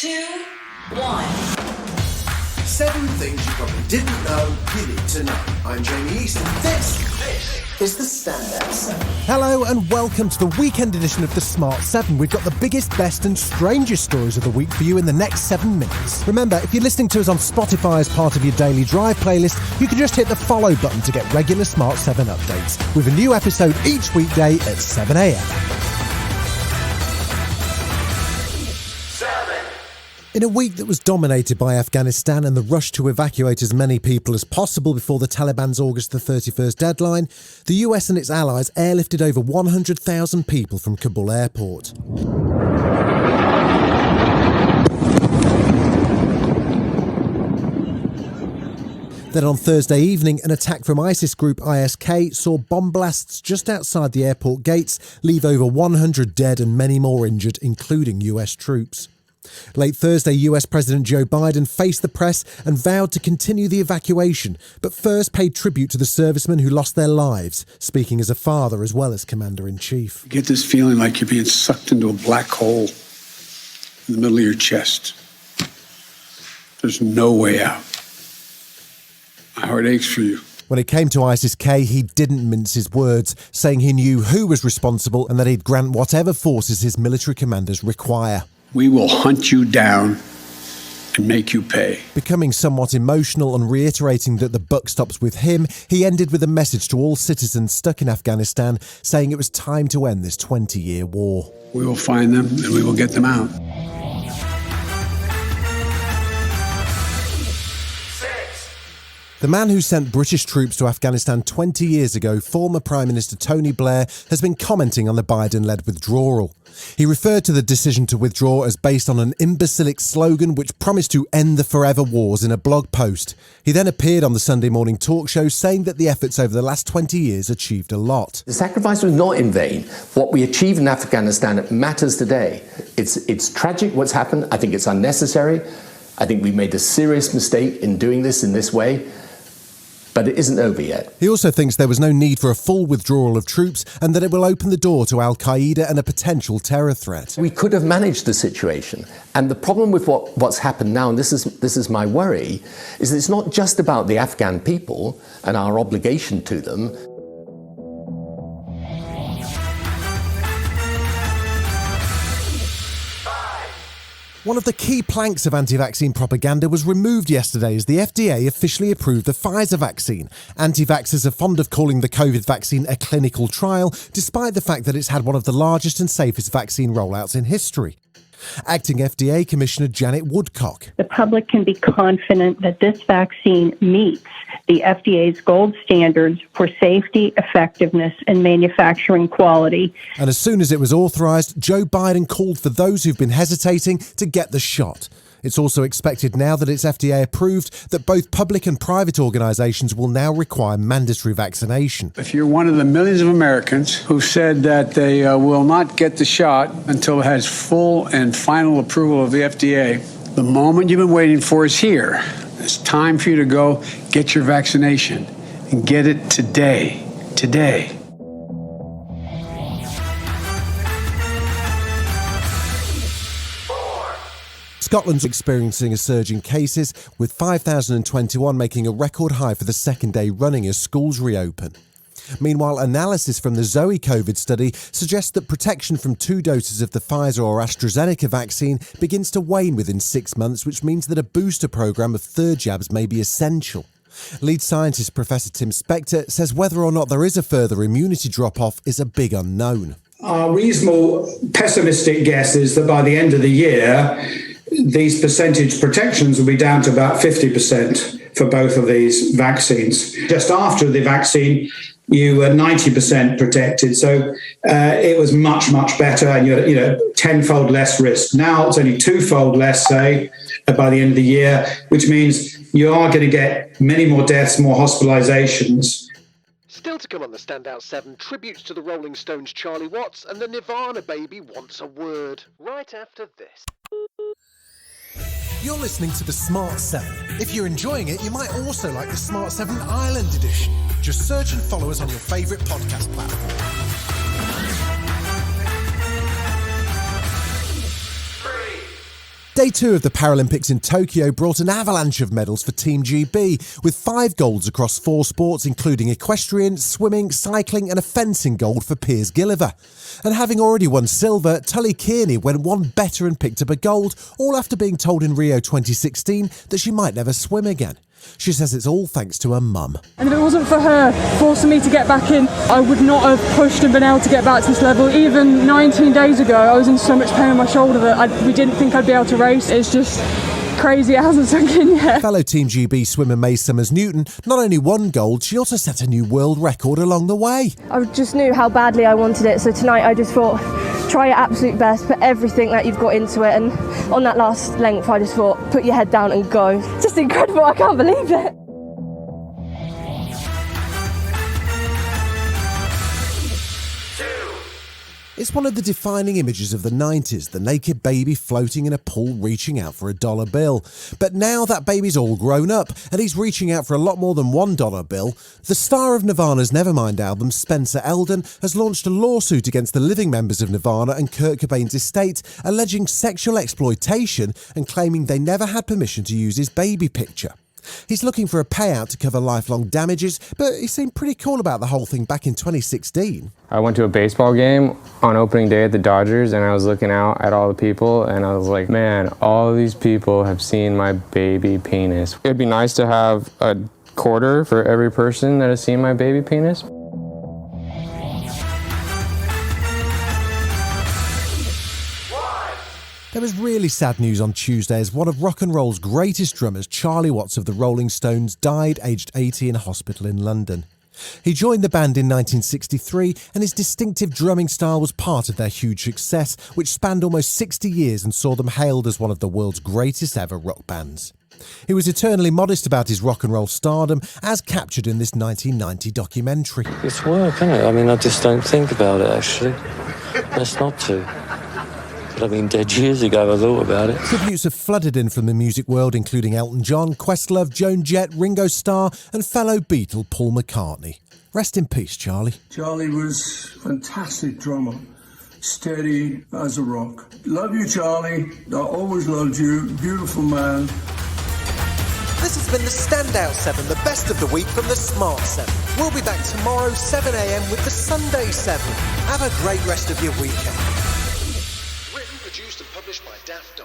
2, 1. 7 things you probably didn't know you need to know. I'm Jamie East, and this is the Standout 7. Hello and welcome to the weekend edition of the Smart 7. We've got the biggest, best and strangest stories of the week for you in the next 7 minutes. Remember, if you're listening to us on Spotify as part of your daily drive playlist, you can just hit the follow button to get regular Smart 7 updates, with a new episode each weekday at 7 a.m. In a week that was dominated by Afghanistan and the rush to evacuate as many people as possible before the Taliban's August the 31st deadline, the US and its allies airlifted over 100,000 people from Kabul airport. Then on Thursday evening, an attack from ISIS group ISK saw bomb blasts just outside the airport gates leave over 100 dead and many more injured, including US troops. Late Thursday, US President Joe Biden faced the press and vowed to continue the evacuation, but first paid tribute to the servicemen who lost their lives, speaking as a father as well as Commander-in-Chief. You get this feeling like you're being sucked into a black hole in the middle of your chest. There's no way out. My heart aches for you. When it came to ISIS-K, he didn't mince his words, saying he knew who was responsible and that he'd grant whatever forces his military commanders require. We will hunt you down and make you pay. Becoming somewhat emotional and reiterating that the buck stops with him, he ended with a message to all citizens stuck in Afghanistan, saying it was time to end this 20-year war. We will find them and we will get them out. The man who sent British troops to Afghanistan 20 years ago, former Prime Minister Tony Blair, has been commenting on the Biden-led withdrawal. He referred to the decision to withdraw as based on an imbecilic slogan which promised to end the forever wars in a blog post. He then appeared on the Sunday morning talk show saying that the efforts over the last 20 years achieved a lot. The sacrifice was not in vain. What we achieved in Afghanistan matters today. It's tragic what's happened. I think it's unnecessary. I think we made a serious mistake in doing this in this way. But it isn't over yet. He also thinks there was no need for a full withdrawal of troops and that it will open the door to Al-Qaeda and a potential terror threat. We could have managed the situation. And the problem with what's happened now, and this is my worry, is that it's not just about the Afghan people and our obligation to them. One of the key planks of anti-vaccine propaganda was removed yesterday as the FDA officially approved the Pfizer vaccine. Anti-vaxxers are fond of calling the COVID vaccine a clinical trial, despite the fact that it's had one of the largest and safest vaccine rollouts in history. Acting FDA Commissioner Janet Woodcock. The public can be confident that this vaccine meets the FDA's gold standards for safety, effectiveness, and manufacturing quality. And as soon as it was authorised, Joe Biden called for those who've been hesitating to get the shot. It's also expected now that it's FDA approved that both public and private organisations will now require mandatory vaccination. If you're one of the millions of Americans who said that they will not get the shot until it has full and final approval of the FDA, the moment you've been waiting for is here. It's time for you to go get your vaccination and get it today. Today. Scotland's experiencing a surge in cases, with 5,021 making a record high for the second day running as schools reopen. Meanwhile, analysis from the Zoe COVID study suggests that protection from 2 doses of the Pfizer or AstraZeneca vaccine begins to wane within 6 months, which means that a booster programme of third jabs may be essential. Lead scientist Professor Tim Spector says whether or not there is a further immunity drop-off is a big unknown. Our reasonable pessimistic guess is that by the end of the year, these percentage protections will be down to about 50% for both of these vaccines. Just after the vaccine, you were 90% protected. So it was much, much better, and you had, tenfold less risk. Now it's only twofold less, say, by the end of the year, which means you are going to get many more deaths, more hospitalizations. Still to come on the Standout 7, tributes to the Rolling Stones' Charlie Watts and the Nirvana baby Wants a Word. Right after this. You're listening to the Smart 7. If you're enjoying it, you might also like the Smart 7 Ireland edition. Just search and follow us on your favourite podcast platform. Day 2 of the Paralympics in Tokyo brought an avalanche of medals for Team GB, with 5 golds across 4 sports, including equestrian, swimming, cycling and a fencing gold for Piers Gilliver. And having already won silver, Tully Kearney went one better and picked up a gold, all after being told in Rio 2016 that she might never swim again. She says it's all thanks to her mum. And if it wasn't for her forcing me to get back in, I would not have pushed and been able to get back to this level. Even 19 days ago, I was in so much pain in my shoulder that we didn't think I'd be able to race. It's just crazy, it hasn't sunk in yet. Fellow Team GB swimmer May Summers-Newton not only won gold, she also set a new world record along the way. I just knew how badly I wanted it, so tonight I just thought, try your absolute best, put everything that you've got into it, and on that last length I just thought, put your head down and go. Just incredible, I can't believe it. It's one of the defining images of the 90s, the naked baby floating in a pool reaching out for a dollar bill. But now that baby's all grown up and he's reaching out for a lot more than $1 bill. The star of Nirvana's Nevermind album, Spencer Eldon, has launched a lawsuit against the living members of Nirvana and Kurt Cobain's estate, alleging sexual exploitation and claiming they never had permission to use his baby picture. He's looking for a payout to cover lifelong damages, but he seemed pretty cool about the whole thing back in 2016. I went to a baseball game on opening day at the Dodgers, and I was looking out at all the people, and I was like, man, all these people have seen my baby penis. It'd be nice to have a quarter for every person that has seen my baby penis. There was really sad news on Tuesday as one of rock and roll's greatest drummers, Charlie Watts of the Rolling Stones, died aged 80 in a hospital in London. He joined the band in 1963 and his distinctive drumming style was part of their huge success, which spanned almost 60 years and saw them hailed as one of the world's greatest ever rock bands. He was eternally modest about his rock and roll stardom, as captured in this 1990 documentary. It's work, isn't it? I mean, I just don't think about it, actually. Best not to. I mean, dead years ago I thought about it. Tributes have flooded in from the music world, including Elton John, Questlove, Joan Jett, Ringo Starr and fellow Beatle Paul McCartney. Rest in peace, Charlie. Charlie was a fantastic drummer, steady as a rock. Love you, Charlie. I always loved you. Beautiful man. This has been the Standout 7, the best of the week from the Smart 7. We'll be back tomorrow, 7 a.m. with the Sunday 7. Have a great rest of your weekend. Written, produced and published by Daft Doris.